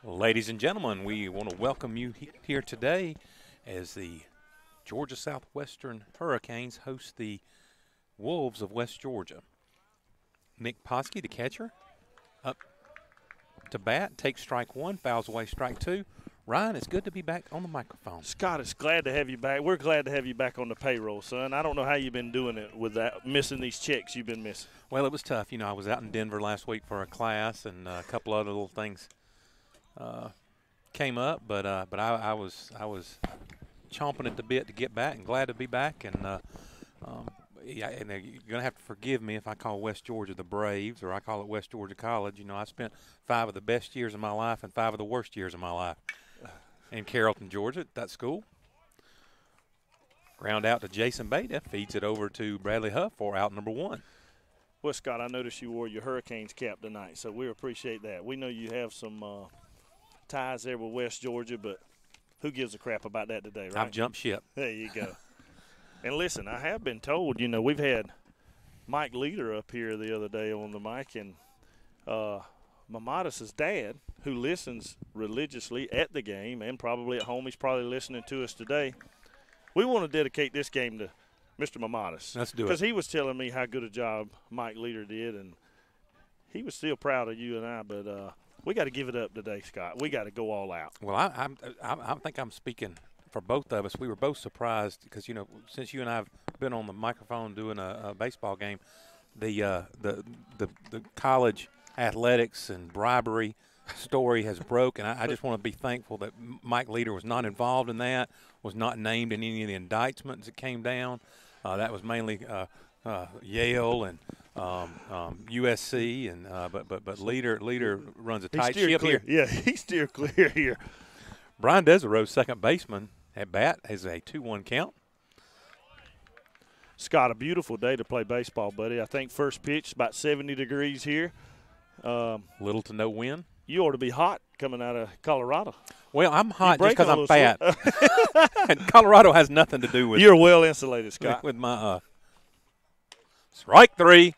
Ladies and gentlemen, we want to welcome you here today as the Georgia Southwestern Hurricanes host the Wolves of West Georgia. Nick Poski, the catcher, up to bat, takes strike one, fouls away strike two. Ryan, it's good to be back on the microphone. Scott, it's glad to have you back. We're glad to have you back on the payroll, son. I don't know how you've been doing it with that, missing these checks you've been missing. Well, it was tough. You know, I was out in Denver last week for a class, and a couple other little things came up, but I was chomping at the bit to get back, and glad to be back. And yeah, and you're gonna have to forgive me if I call West Georgia the Braves, or I call it West Georgia College. You know, I spent 5 of the best years of my life and 5 of the worst years of my life in Carrollton, Georgia, at that school. Ground out to Jason Beta, feeds it over to Bradley Huff for out number 1. Well, Scott, I noticed you wore your Hurricanes cap tonight, so we appreciate that. We know you have some ties there with West Georgia, but who gives a crap about that today, right? I've jumped ship. There you go. And listen, I have been told, you know, we've had Mike Leader up here the other day on the mic, and Mamadis' dad, who listens religiously at the game and probably at home, he's probably listening to us today. We want to dedicate this game to Mr. Mamadis. Let's do it. Because he was telling me how good a job Mike Leader did, and he was still proud of you and I, but we got to give it up today, Scott. We got to go all out. Well, I think I'm speaking for both of us. We were both surprised because, you know, since you and I have been on the microphone doing a baseball game, the college athletics and bribery story has broke, and I just want to be thankful that Mike Leader was not involved in that, was not named in any of the indictments that came down. That was mainly Yale and USC, and but Leader runs a tight ship here. Yeah, he's still clear here. Brian Desereau, second baseman, at bat, has a 2-1 count. Scott, a beautiful day to play baseball, buddy. I think first pitch, about 70 degrees here. Little to no wind. You ought to be hot coming out of Colorado. Well, I'm hot just because I'm fat. And Colorado has nothing to do with You're well insulated, Scott. With my strike 3.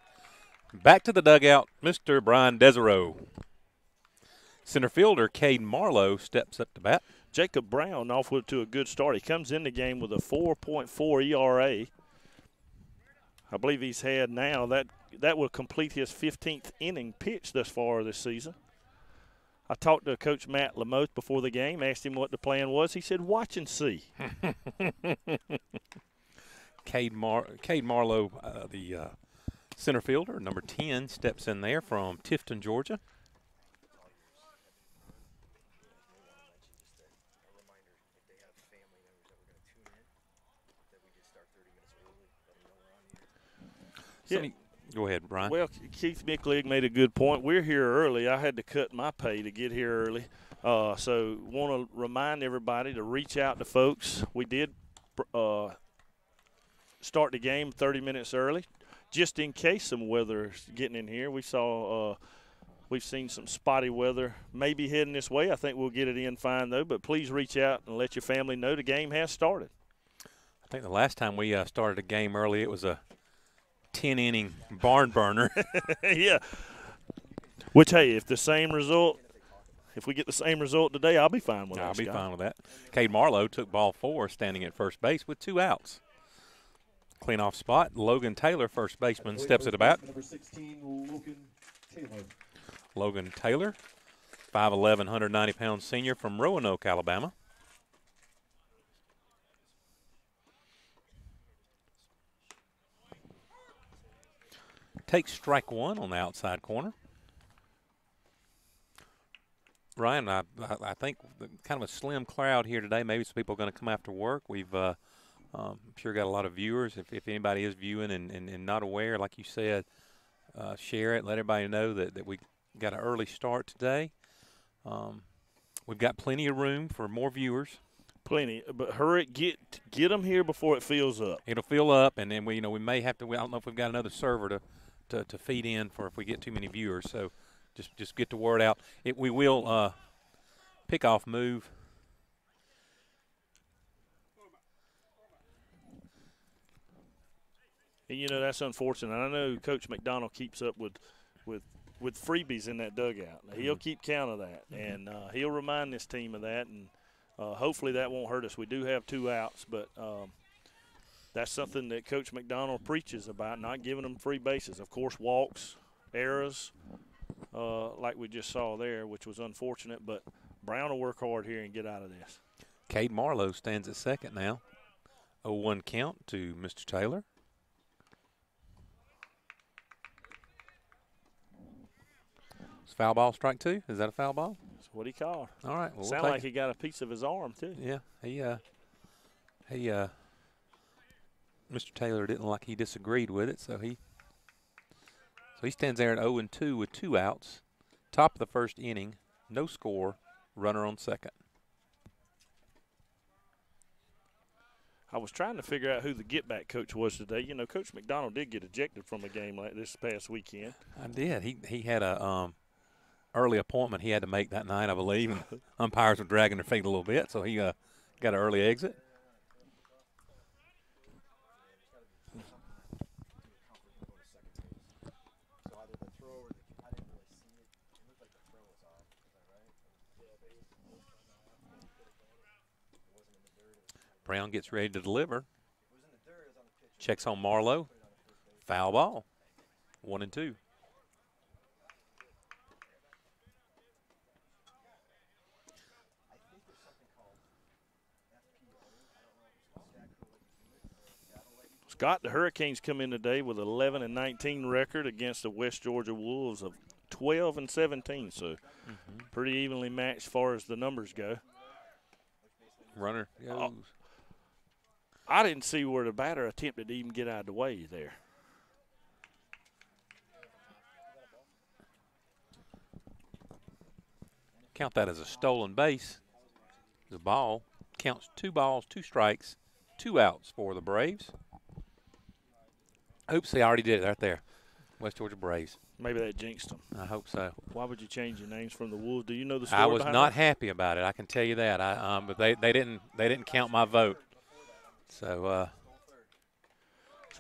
Back to the dugout, Mr. Brian Desereau. Center fielder Cade Marlowe steps up to bat. Jacob Brown off to a good start. He comes in the game with a 4.4 ERA. I believe he's had now that will complete his 15th inning pitch thus far this season. I talked to Coach Matt Lamoth before the game, asked him what the plan was. He said, watch and see. Cade Marlowe, the center fielder, number 10, steps in there from Tifton, Georgia. Go ahead, Brian. Well, Keith Micklig made a good point. We're here early. I had to cut my pay to get here early. So want to remind everybody to reach out to folks. We did start the game 30 minutes early, just in case some weather is getting in here. We've seen some spotty weather maybe heading this way. I think we'll get it in fine, though. But please reach out and let your family know the game has started. I think the last time we started a game early, it was a 10-inning barn burner. Yeah. Which, hey, if we get the same result today, I'll be fine with that. I'll be fine with that. Cade Marlowe took ball 4, standing at first base with 2 outs. Clean off spot. Logan Taylor, first baseman, steps at the bat. Number 16, Logan Taylor. Logan Taylor, 5'11", 190-pound senior from Roanoke, Alabama. Takes strike 1 on the outside corner. Ryan, I think kind of a slim crowd here today. Maybe some people are going to come after work. We've sure got a lot of viewers. If anybody is viewing and not aware, like you said, share it. Let everybody know that we got an early start today. We've got plenty of room for more viewers. Plenty, but hurry, get them here before it fills up. It'll fill up, and then we may have to. I don't know if we've got another server to feed in for if we get too many viewers. So just get the word out. We will pick off move. And, you know, that's unfortunate. I know Coach McDonald keeps up with with freebies in that dugout. He'll keep count of that, and he'll remind this team of that, and hopefully that won't hurt us. We do have 2 outs, but that's something that Coach McDonald preaches about, not giving them free bases. Of course, walks, errors, like we just saw there, which was unfortunate, but Brown will work hard here and get out of this. Cade Marlowe stands at second now. 0-1 count to Mr. Taylor. It's foul ball, strike 2. Is that a foul ball? That's what he called. All right. Well, Sound like he got a piece of his arm, too. Yeah. Mr. Taylor didn't like he disagreed with it, so he stands there at 0-2 with 2 outs. Top of the first inning, no score, runner on second. I was trying to figure out who the get-back coach was today. You know, Coach McDonald did get ejected from a game like this past weekend. I did. He had a early appointment he had to make that night, I believe, and umpires were dragging their feet a little bit, so he got an early exit. Brown gets ready to deliver. Checks on Marlowe. Foul ball. 1-2. Scott, the Hurricanes come in today with 11-19 record against the West Georgia Wolves of 12-17. So pretty evenly matched as far as the numbers go. Runner goes. I didn't see where the batter attempted to even get out of the way there. Count that as a stolen base. The ball counts 2 balls, 2 strikes, 2 outs for the Braves. Oops, they already did it right there. West Georgia Braves. Maybe that jinxed them. I hope so. Why would you change your names from the Wolves? Do you know the story? I was behind not that? happy about it. I can tell you that. But they didn't count my vote. So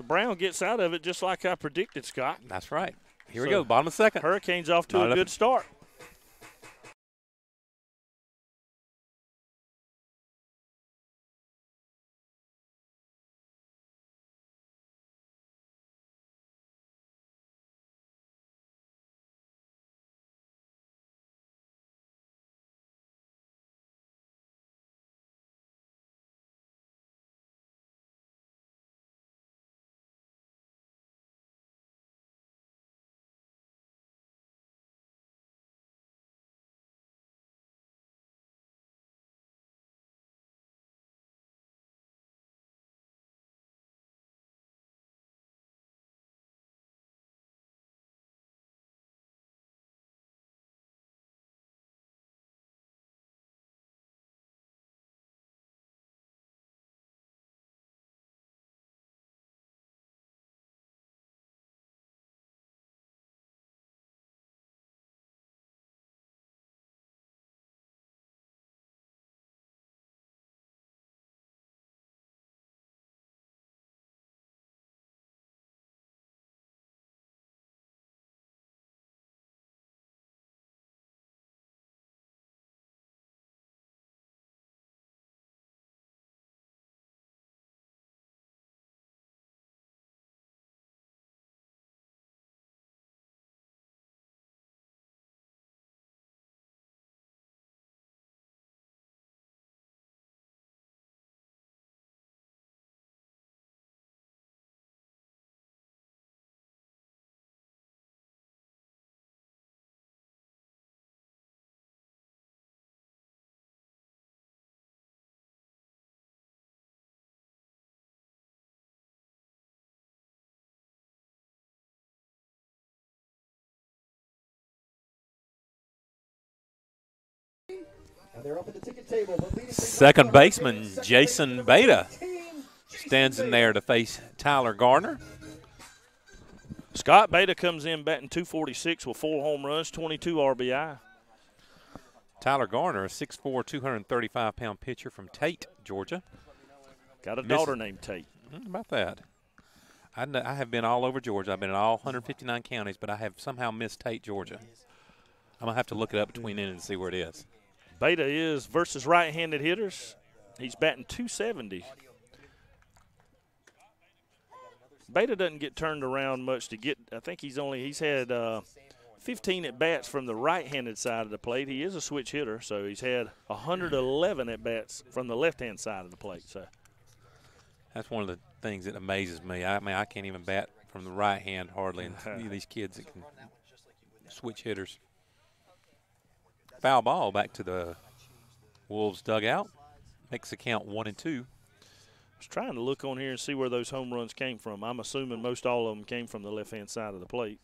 Brown gets out of it just like I predicted, Scott. that's right. Here we go. Bottom of the second. Hurricanes off to a good start. And they're up at the ticket table. Second baseman Jason Beta stands in there to face Tyler Gardner. Scott Beta comes in batting .246 with 4 home runs, 22 RBI. Tyler Gardner, a 6'4", 235-pound pitcher from Tate, Georgia. Got a daughter named Tate. How about that? I have been all over Georgia. I've been in all 159 counties, but I have somehow missed Tate, Georgia. I'm going to have to look it up between innings and see where it is. Beta is versus right-handed hitters. He's batting .270. Beta doesn't get turned around much to get. I think he's had 15 at bats from the right-handed side of the plate. He is a switch hitter, so he's had 111 at bats from the left-hand side of the plate. So that's one of the things that amazes me. I mean, I can't even bat from the right hand hardly, and these kids that can switch hitters. Foul ball back to the Wolves dugout. Makes the count 1-2. I was trying to look on here and see where those home runs came from. I'm assuming most all of them came from the left-hand side of the plate.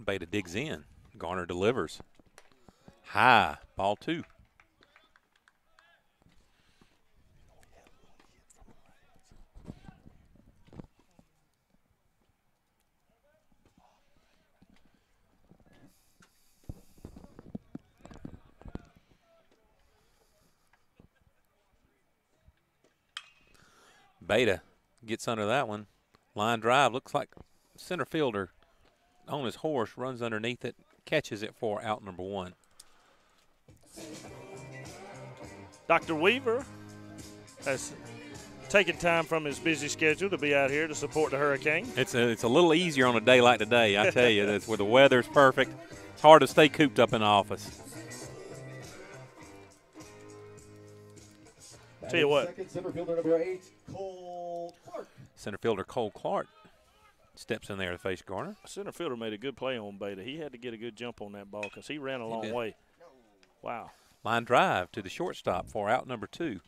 Beta digs in. Garner delivers. High. Ball 2. Beta gets under that one. Line drive. Looks like center fielder on his horse, runs underneath it, catches it for out number 1. Dr. Weaver has taken time from his busy schedule to be out here to support the Hurricane. It's a little easier on a day like today, I tell you. That's where the weather's perfect. It's hard to stay cooped up in the office. Tell you what. Second, center fielder number 8, Cole Clark. Center fielder Cole Clark steps in there to face Garner. Center fielder made a good play on Beta. He had to get a good jump on that ball because he ran a long way. Wow. Line drive to the shortstop for out number 2.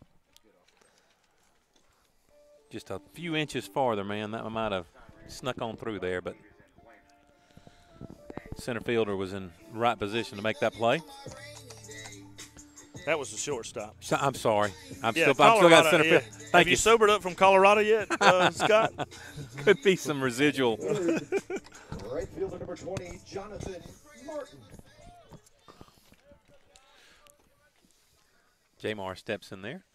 Just a few inches farther, man. That one might have snuck on through there, but center fielder was in the right position to make that play. That was the shortstop. I'm sorry. I'm still Colorado, got center field. Thank Have you sobered up from Colorado yet, Scott? Could be some residual. Right fielder number 20, Jonathan Martin. Jamar steps in there.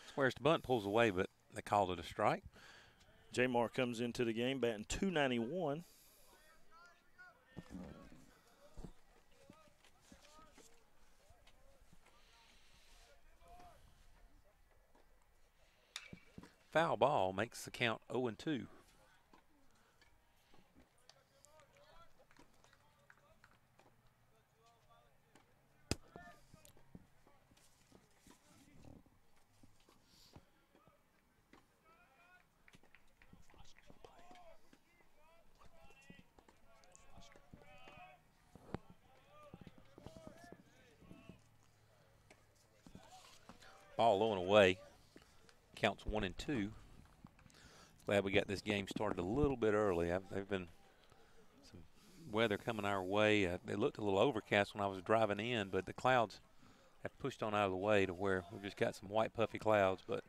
Squares to bunt, pulls away, but they called it a strike. Jamar comes into the game batting .291. Foul ball makes the count 0-2. Ball low and away. Counts 1-2. Glad we got this game started a little bit early. There's been some weather coming our way. It looked a little overcast when I was driving in, but the clouds have pushed on out of the way to where we've just got some white puffy clouds, but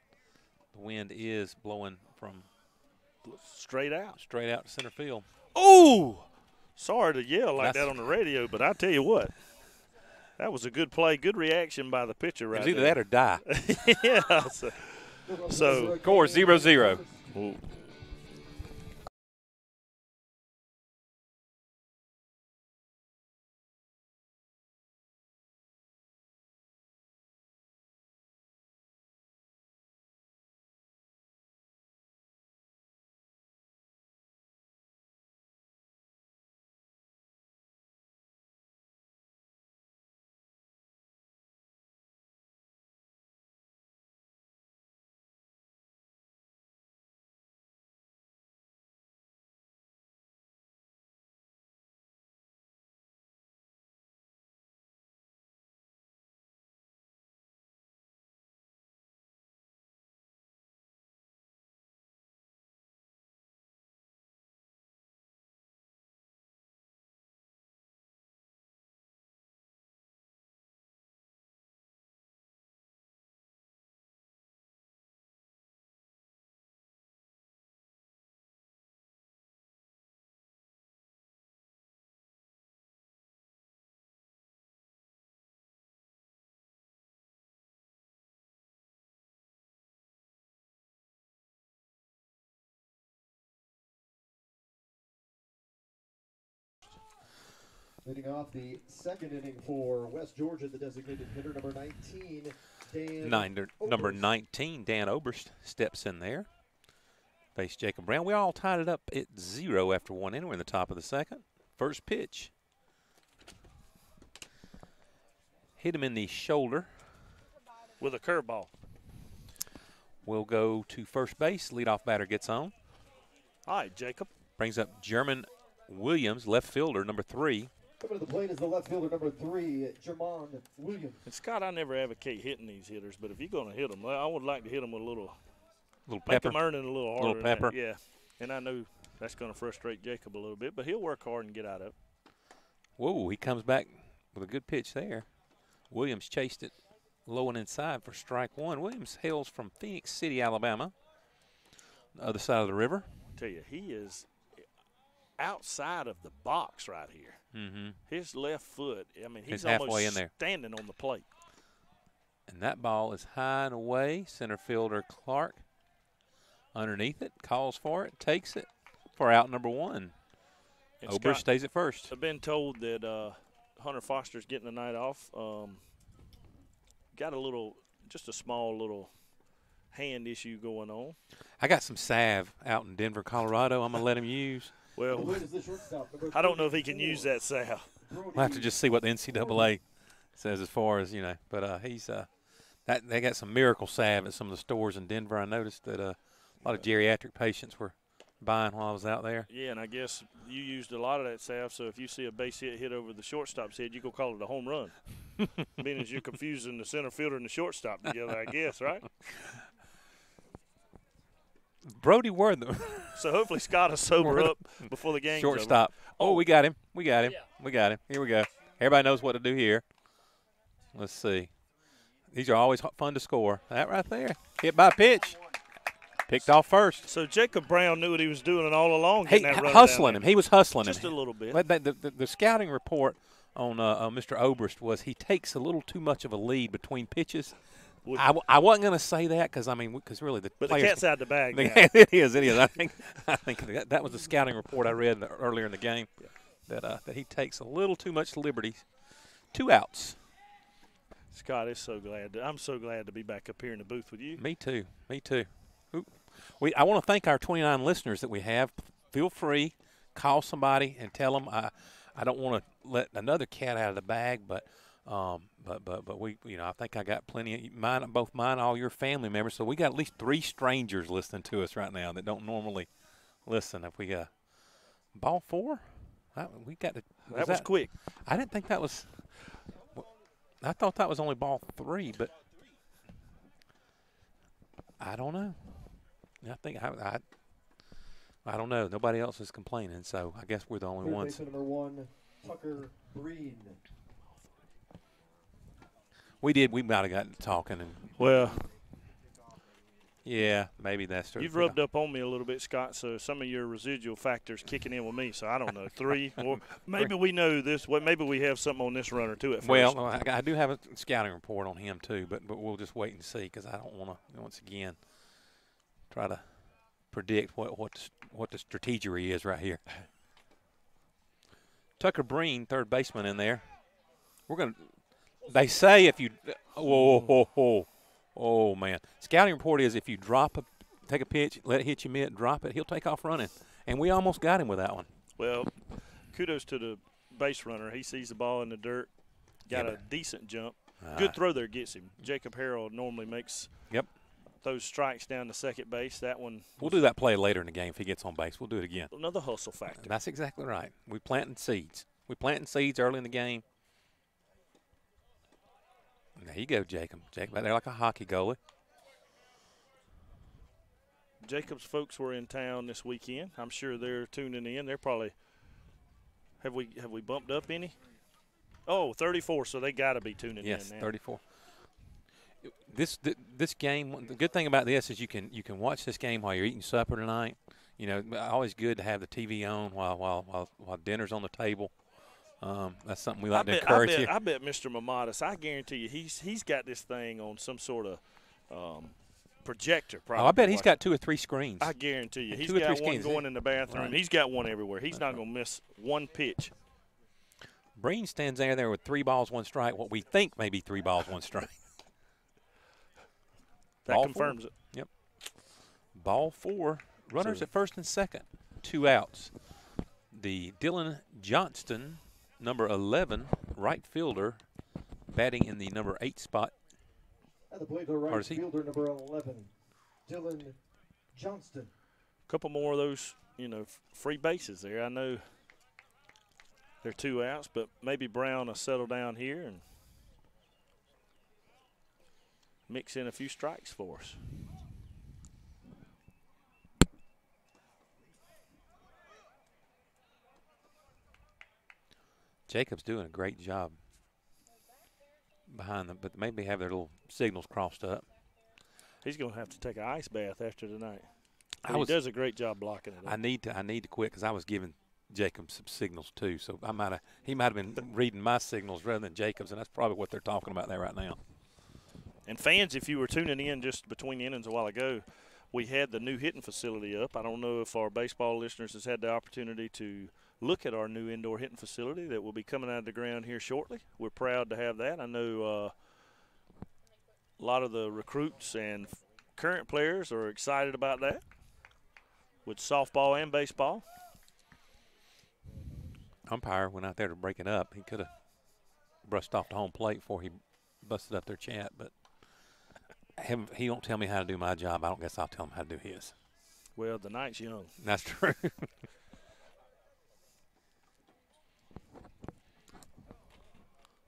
the wind is blowing from straight out to center field. Oh! Sorry to yell like that on the radio, but I tell you what. That was a good play, good reaction by the pitcher right there. It was either that or die. Yeah. So score 0-0. Ooh. Leading off the second inning for West Georgia, the designated hitter, number 19, Number 19, Dan Oberst, steps in there. Face Jacob Brown. We all tied it up at 0 after 1 inning. We're in the top of the second. First pitch. Hit him in the shoulder. With a curveball. We'll go to first base. Leadoff batter gets on. All right, Jacob. Brings up German Williams, left fielder, number 3. Coming to the plate is the left fielder, number 3, Jermon Williams. And Scott, I never advocate hitting these hitters, but if you're going to hit them, I would like to hit them with a little Little make pepper. them earn it a little harder. Little pepper. Yeah. And I know that's going to frustrate Jacob a little bit, but he'll work hard and get out of it. Whoa, he comes back with a good pitch there. Williams chased it low and inside for strike 1. Williams hails from Phoenix City, Alabama, the other side of the river. I tell you, he is outside of the box right here. Mm-hmm. His left foot, I mean, he's halfway almost in there. standing on the plate. And that ball is high and away. Center fielder Clark underneath it, calls for it, takes it for out number 1. And Ober Scott, stays at first. I've been told that Hunter Foster's getting the night off. Got just a small little hand issue going on. I got some salve out in Denver, Colorado. I'm going to let him use. Well, The shortstop, number I don't know if he can use that salve. We'll have to just see what the NCAA says as far as, but he's they got some miracle salve at some of the stores in Denver. I noticed that a lot of geriatric patients were buying while I was out there. Yeah, and I guess you used a lot of that salve, so if you see a base hit over the shortstop's head, you go call it a home run. Meaning you're confusing the center fielder and the shortstop together, I guess, right? Brody Wortham. So hopefully Scott will sober up before the game's Shortstop. over. Oh, we got him. We got him. We got him. Here we go. Everybody knows what to do here. Let's see. These are always fun to score. That right there. Hit by pitch. Picked off first. So Jacob Brown knew what he was doing all along. Hey, Getting that runner hustling down him. He was hustling just him. a little bit. But the scouting report on Mr. Oberst was he takes a little too much of a lead between pitches. I wasn't going to say that because really the But players. the cat's out the bag now. It is. I think that was the scouting report I read earlier in the game that he takes a little too much liberty. 2 outs. Scott is I'm so glad to be back up here in the booth with you. Me too. I want to thank our 29 listeners that we have. Feel free, call somebody and tell them I don't want to let another cat out of the bag, but we, I think I got plenty of mine, both mine, all your family members. So we got at least 3 strangers listening to us right now that don't normally listen. If we got ball 4, we got to. That was quick. I didn't think that was. I thought that was only ball 3, but I don't know. I think I don't know. Nobody else is complaining, so I guess we're the only ones. Third baseman, number 1, Tucker Breen. We might have gotten talking and. Well, yeah, maybe that's true. You've rubbed up on me a little bit, Scott, so some of your residual factors kicking in with me, so I don't know. 3, or maybe we know this. Maybe we have something on this runner, too, at first. Well, I do have a scouting report on him, too, but we'll just wait and see because I don't want to, once again, try to predict what the strategery is right here. Tucker Breen, third baseman in there. They say if you – oh, man. Scouting report is if you take a pitch, let it hit you mid, drop it, he'll take off running. And we almost got him with that one. Well, kudos to the base runner. He sees the ball in the dirt, got a decent jump. Good throw there gets him. Jacob Harrell normally makes those strikes down to second base. That one. We'll do that play later in the game if he gets on base. We'll do it again. Another hustle factor. That's exactly right. We planting seeds. We planting seeds early in the game. There you go, Jacob. Jacob out there like a hockey goalie. Jacob's folks were in town this weekend. I'm sure they're tuning in. They're probably have we bumped up any? Oh, 34, so they got to be tuning in now. Yes, 34. This game, the good thing about this is you can watch this game while you're eating supper tonight. Always good to have the TV on while dinner's on the table. That's something we like to encourage you. I bet Mr. Mamadas, I guarantee you, he's got this thing on some sort of projector. Probably. Oh, I bet he's got 2 or 3 screens. I guarantee you, he's 2 or 3 got one screens. going in the bathroom. Right. He's got one everywhere. He's not going to miss one pitch. Breen stands there with 3 balls, 1 strike. What we think may be 3 balls, 1 strike. That Ball confirms 4. it. Yep. Ball 4. Runners So- at first and second. 2 outs. The Dylan Johnston, number 11, right fielder, batting in the number 8 spot. At the plate, the right fielder, number 11, Dylan Johnston. A couple more of those, free bases there. I know they're 2 outs, but maybe Brown will settle down here and mix in a few strikes for us. Jacob's doing a great job behind them, but maybe have their little signals crossed up. He's going to have to take an ice bath after tonight. He does a great job blocking it up. I need to quit because I was giving Jacob some signals too. So he might have been reading my signals rather than Jacob's, and that's probably what they're talking about there right now. And fans, if you were tuning in just between the innings a while ago, we had the new hitting facility up. I don't know if our baseball listeners has had the opportunity to look at our new indoor hitting facility that will be coming out of the ground here shortly. We're proud to have that. I know a lot of the recruits and current players are excited about that with softball and baseball. Umpire went out there to break it up. He could have brushed off the home plate before he busted up their chat, but he don't tell me how to do my job. I don't guess I'll tell him how to do his. Well, the night's young. That's true.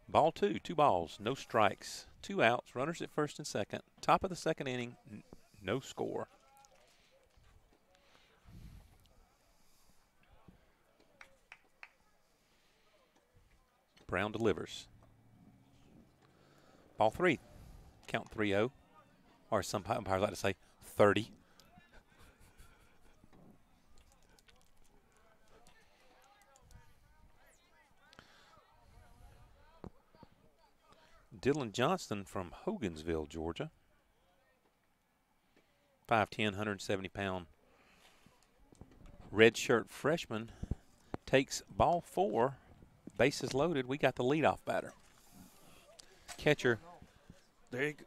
Ball 2, 2 balls, no strikes, 2 outs, runners at first and second. Top of the second inning, no score. Brown delivers. Ball 3, count 3-0, or some umpires like to say 30. Dylan Johnston from Hogansville, Georgia. 5'10", 170-pound redshirt freshman takes ball 4. Bases loaded. We got the leadoff batter. Catcher. There you go.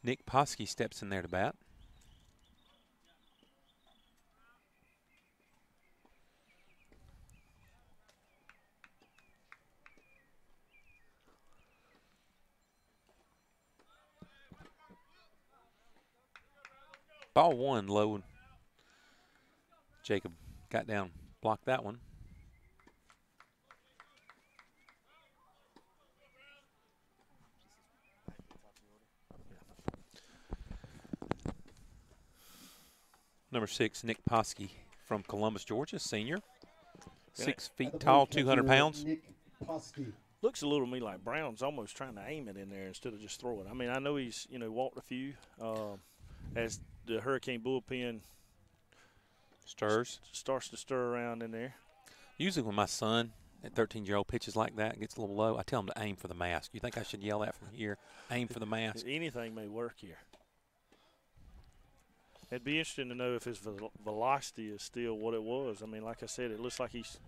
Nick Poskey steps in there to bat. Ball 1 low. Jacob got down, blocked that one. Number 6, Nick Poskey from Columbus, Georgia, senior. 6 feet tall, 200 pounds. Nick Poskey. Looks a little to me like Brown's almost trying to aim it in there instead of just throw it. I mean, I know he's, walked a few as the Hurricane bullpen starts to stir around in there. Usually when my son at 13-year-old pitches like that and gets a little low, I tell him to aim for the mask. You think I should yell that from here? Aim for the mask. Anything may work here. It'd be interesting to know if his velocity is still what it was. I mean, like I said, it looks like he's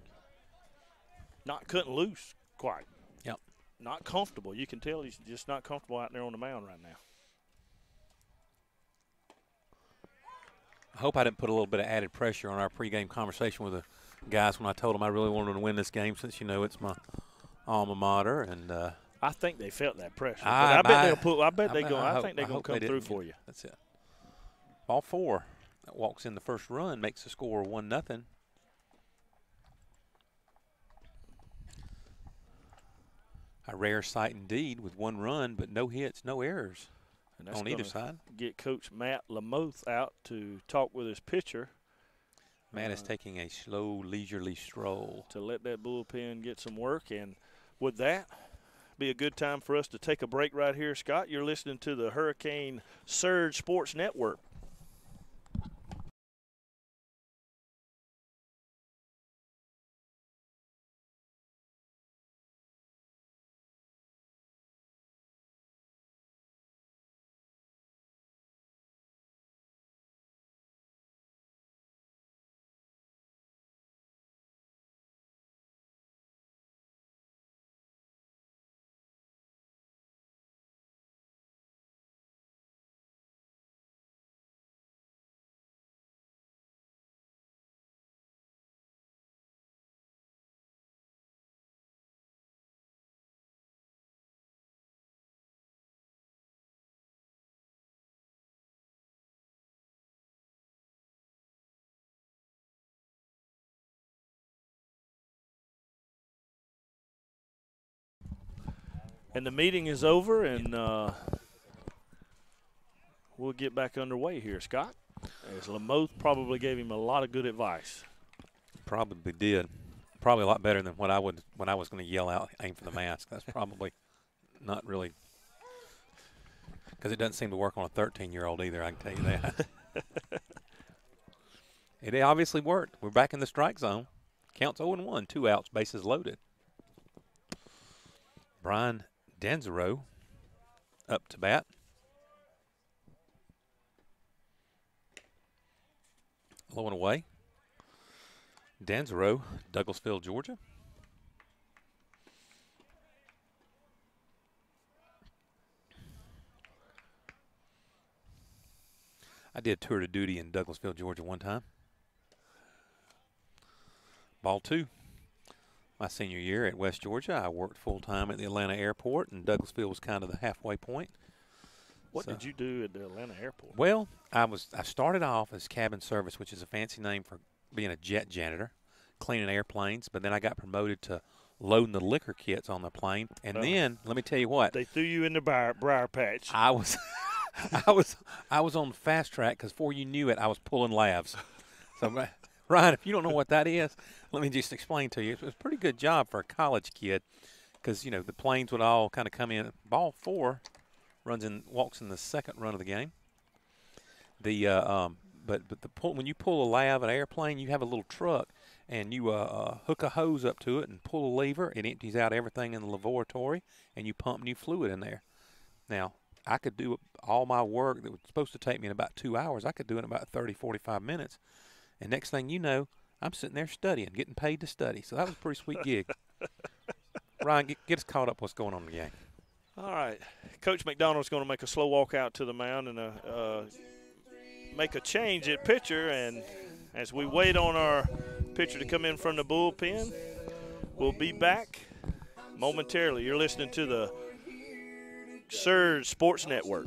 not cutting loose quite. Yep. Not comfortable. You can tell he's just not comfortable out there on the mound right now. I hope I didn't put a little bit of added pressure on our pregame conversation with the guys when I told them I really wanted to win this game since, it's my alma mater. And I think they felt that pressure. But I bet they'll put. I bet they're going. I think they're going to come through for you. That's it. Ball 4. That walks in the first run, makes the score 1-0. A rare sight indeed with 1 run, but no hits, no errors on either side. Get Coach Matt Lamoth out to talk with his pitcher. Matt is taking a slow, leisurely stroll to let that bullpen get some work. And with that, be a good time for us to take a break right here, Scott. You're listening to the Hurricane Surge Sports Network. And the meeting is over, and we'll get back underway here, Scott. As Lamoth probably gave him a lot of good advice. Probably did. Probably a lot better than what I would when I was going to yell out, aim for the mask. That's probably not really, because it doesn't seem to work on a 13-year-old either, I can tell you that. It obviously worked. We're back in the strike zone. Counts 0-1, 2 outs, bases loaded. Brian Danzero up to bat. Low and away. Danzero, Douglasville, Georgia. I did tour of duty in Douglasville, Georgia one time. Ball 2. My senior year at West Georgia, I worked full-time at the Atlanta airport, and Douglasville was kind of the halfway point. What did you do at the Atlanta airport? Well, I started off as cabin service, which is a fancy name for being a jet janitor, cleaning airplanes, but then I got promoted to loading the liquor kits on the plane. And then, let me tell you what. They threw you in the briar patch. I was I was on the fast track because before you knew it, I was pulling labs. So, Ryan, if you don't know what that is, let me just explain to you. It was a pretty good job for a college kid because, you know, the planes would all kind of come in. Ball 4 walks in the second run of the game. When you pull a lav an airplane, you have a little truck, and you hook a hose up to it and pull a lever. It empties out everything in the laboratory, and you pump new fluid in there. Now, I could do all my work that was supposed to take me in about 2 hours. I could do it in about 30, 45 minutes. And next thing you know, I'm sitting there studying, getting paid to study. So that was a pretty sweet gig. Ryan, get us caught up what's going on in the game. All right. Coach McDonald's going to make a slow walk out to the mound and make a change at pitcher. And as we wait on our pitcher to come in from the bullpen, we'll be back momentarily. You're listening to the Surge Sports Network.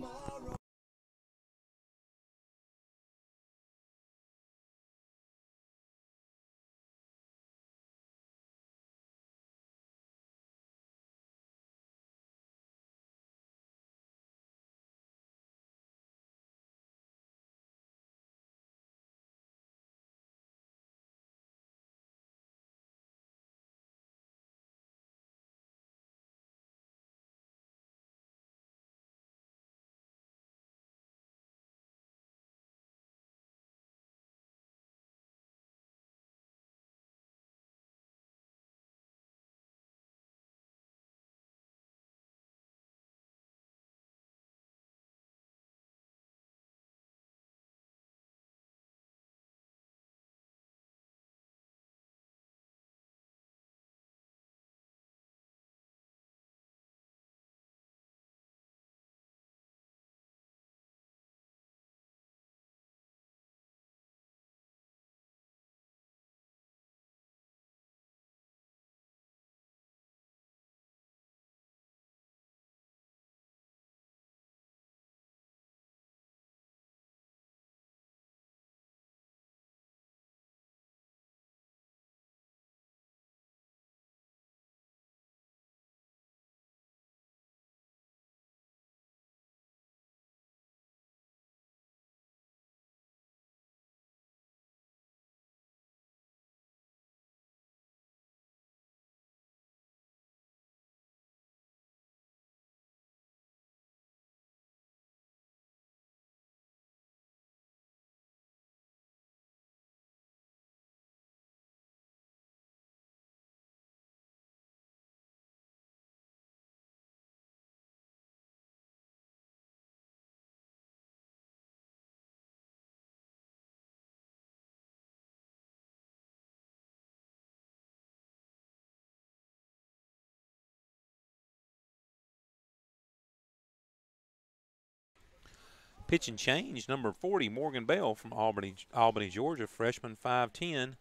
Pitch and change, number 40, Morgan Bell from Albany, Georgia, freshman, 5'10",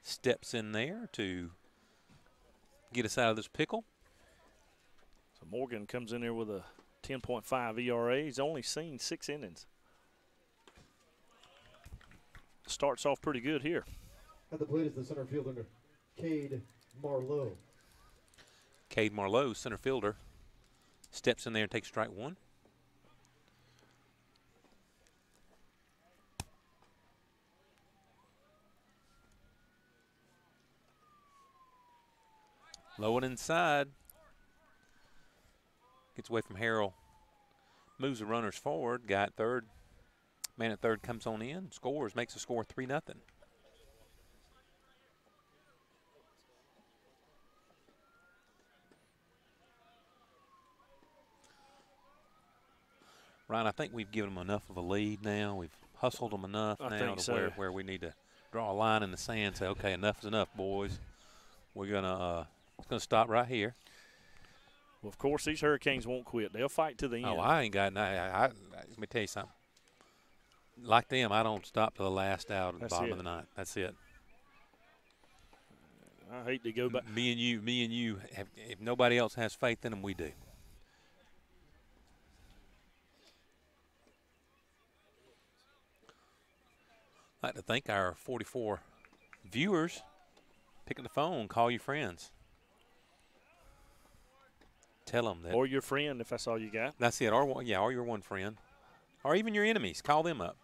steps in there to get us out of this pickle. So Morgan comes in there with a 10.5 ERA. He's only seen 6 innings. Starts off pretty good here. At the plate is the center fielder, Cade Marlowe. Cade Marlowe, center fielder. Steps in there and takes strike one. Low and inside. Gets away from Harrell. Moves the runners forward. Guy at third. Man at third comes on in. Scores. Makes the score 3-0. Ryan, I think we've given them enough of a lead now. We've hustled them enough now to where we need to draw a line in the sand and say, okay, enough is enough, boys. We're gonna stop right here. Well, of course, these Hurricanes won't quit. They'll fight to the end. Oh, I ain't got – let me tell you something. Like them, I don't stop to the last out at the bottom of the ninth. That's it. I hate to go back. Me and you, if nobody else has faith in them, we do. I'd like to thank our 44 viewers. Pick up the phone, call your friends. Tell them that. Or your friend, if that's all you got. That's it. Or your one friend. Or even your enemies. Call them up.